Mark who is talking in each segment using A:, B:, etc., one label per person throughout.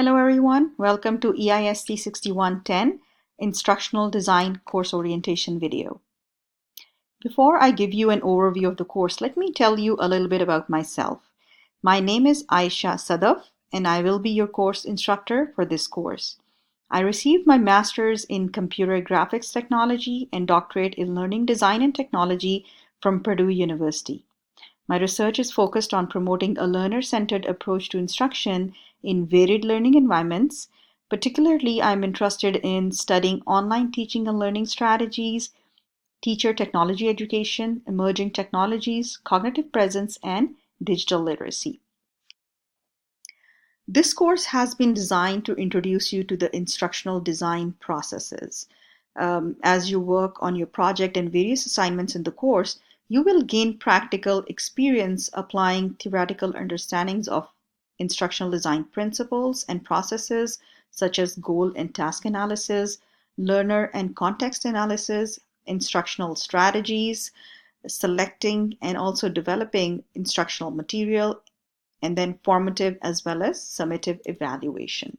A: Hello everyone, welcome to EIST 6110 Instructional Design Course Orientation video. Before I give you an overview of the course, let me tell you a little bit about myself. My name is Aisha Sadaf and I will be your course instructor for this course. I received my master's in computer graphics technology and doctorate in learning design and technology from Purdue University. My research is focused on promoting a learner-centered approach to instruction in varied learning environments. Particularly, I'm interested in studying online teaching and learning strategies, teacher technology education, emerging technologies, cognitive presence, and digital literacy. This course has been designed to introduce you to the instructional design processes. As you work on your project and various assignments in the course, you will gain practical experience applying theoretical understandings of instructional design principles and processes such as goal and task analysis, learner and context analysis, instructional strategies, selecting and also developing instructional material, and then formative as well as summative evaluation.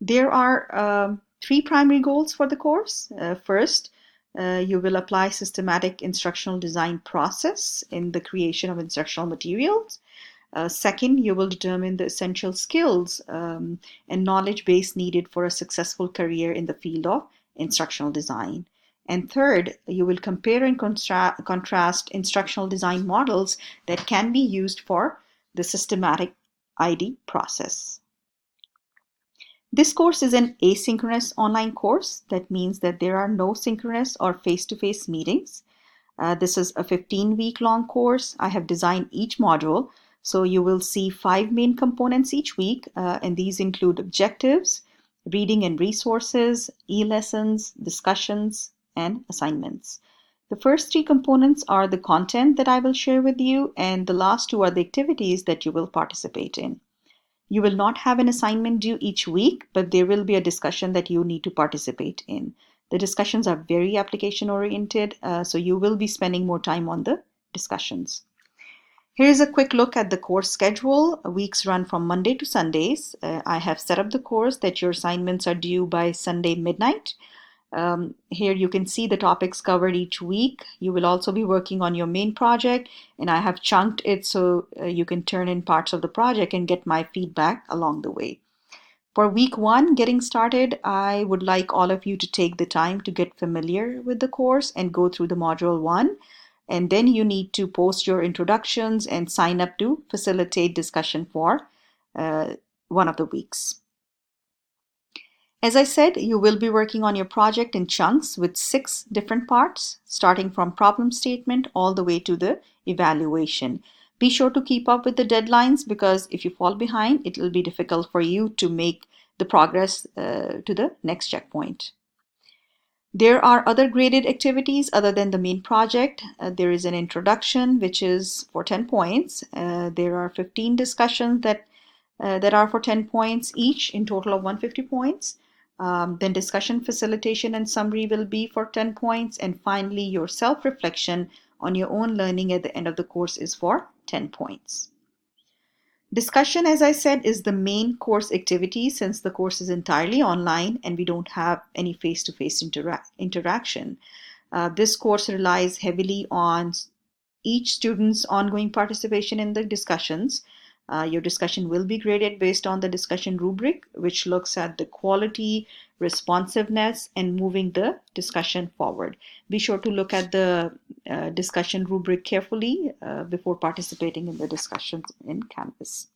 A: There are three primary goals for the course. First, you will apply systematic instructional design process in the creation of instructional materials. Second, you will determine the essential skills and knowledge base needed for a successful career in the field of instructional design. And third, you will compare and contrast instructional design models that can be used for the systematic ID process. This course is an asynchronous online course. That means that there are no synchronous or face-to-face meetings. This is a 15-week long course. I have designed each module. So you will see 5 main components each week, and these include objectives, reading and resources, e-lessons, discussions, and assignments. The first 3 components are the content that I will share with you, and the last 2 are the activities that you will participate in. You will not have an assignment due each week, but there will be a discussion that you need to participate in. The discussions are very application oriented, so you will be spending more time on the discussions. Here's a quick look at the course schedule. Weeks run from Monday to Sundays. I have set up the course that your assignments are due by Sunday midnight. Here you can see the topics covered each week. You will also be working on your main project, and I have chunked it so you can turn in parts of the project and get my feedback along the way. For week 1, getting started, I would like all of you to take the time to get familiar with the course and go through the module 1. And then you need to post your introductions and sign up to facilitate discussion for one of the weeks. As I said, you will be working on your project in chunks with 6 different parts, starting from problem statement all the way to the evaluation. Be sure to keep up with the deadlines because if you fall behind, it will be difficult for you to make the progress to the next checkpoint. There are other graded activities other than the main project. There is an introduction, which is for 10 points. There are 15 discussions that are for 10 points each, in total of 150 points. Then discussion, facilitation, and summary will be for 10 points. And finally, your self-reflection on your own learning at the end of the course is for 10 points. Discussion, as I said, is the main course activity since the course is entirely online and we don't have any face-to-face interaction. This course relies heavily on each student's ongoing participation in the discussions. Your discussion will be graded based on the discussion rubric, which looks at the quality, responsiveness, and moving the discussion forward. Be sure to look at the discussion rubric carefully before participating in the discussions in Canvas.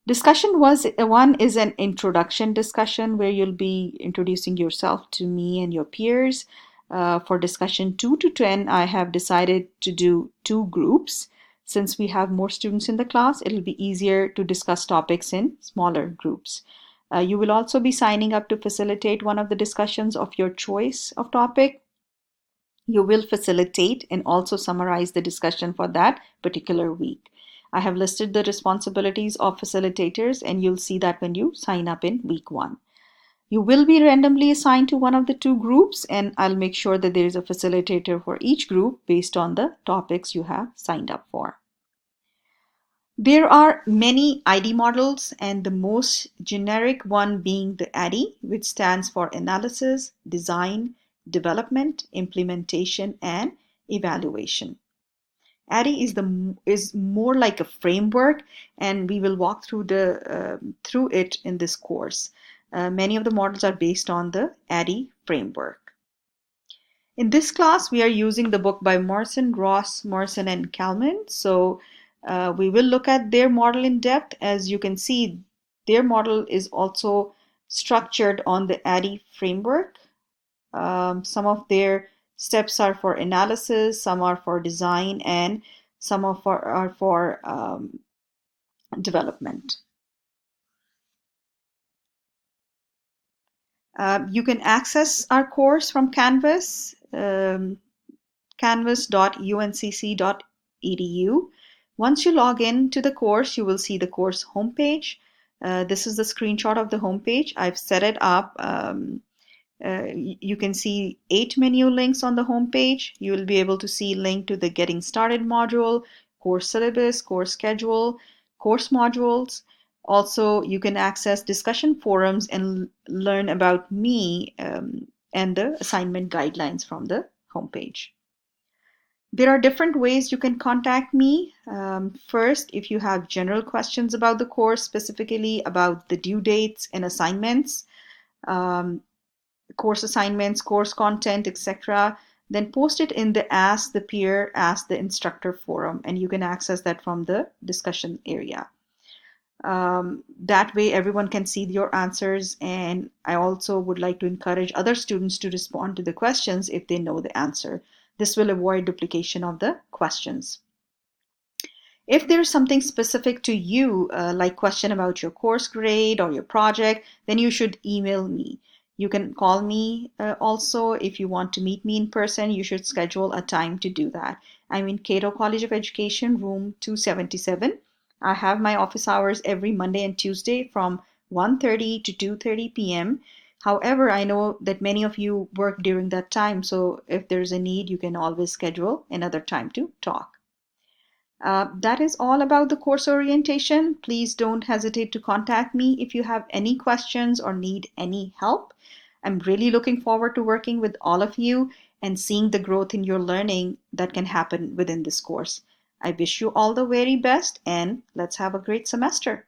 A: Discussion 1 is an introduction discussion where you'll be introducing yourself to me and your peers. For discussion 2 to 10, I have decided to do 2 groups. Since we have more students in the class, it'll be easier to discuss topics in smaller groups. You will also be signing up to facilitate one of the discussions of your choice of topic. You will facilitate and also summarize the discussion for that particular week. I have listed the responsibilities of facilitators, and you'll see that when you sign up in week 1. You will be randomly assigned to one of the 2 groups, and I'll make sure that there is a facilitator for each group based on the topics you have signed up for. There are many ID models, and the most generic one being the ADDIE, which stands for Analysis, Design, Development, Implementation, and Evaluation. ADDIE is more like a framework, and we will walk through it in this course. Many of the models are based on the ADDIE framework. In this class, we are using the book by Morrison, Ross, Morrison, and Kalman. So we will look at their model in depth. As you can see, their model is also structured on the ADDIE framework. Some of their steps are for analysis, some are for design, and some are for development. You can access our course from Canvas. Canvas.uncc.edu. Once you log in to the course, you will see the course homepage. This is the screenshot of the homepage. I've set it up. You can see 8 menu links on the homepage. You will be able to see link to the Getting Started module, course syllabus, course schedule, course modules. Also, you can access discussion forums and learn about me and the assignment guidelines from the homepage. There are different ways you can contact me. First, if you have general questions about the course, specifically about the due dates and assignments, um, course assignments, course content, etc., then post it in the Ask the Peer, Ask the Instructor forum, and you can access that from the discussion area. That way everyone can see your answers, and I also would like to encourage other students to respond to the questions if they know the answer. This will avoid duplication of the questions. If there's something specific to you, like question about your course grade or your project, then you should email me. You can call me also. If you want to meet me in person, you should schedule a time to do that. I'm in Cato College of Education, room 277. I have my office hours every Monday and Tuesday from 1:30 to 2:30 p.m. However, I know that many of you work during that time, so if there's a need, you can always schedule another time to talk. That is all about the course orientation. Please don't hesitate to contact me if you have any questions or need any help. I'm really looking forward to working with all of you and seeing the growth in your learning that can happen within this course. I wish you all the very best, and let's have a great semester.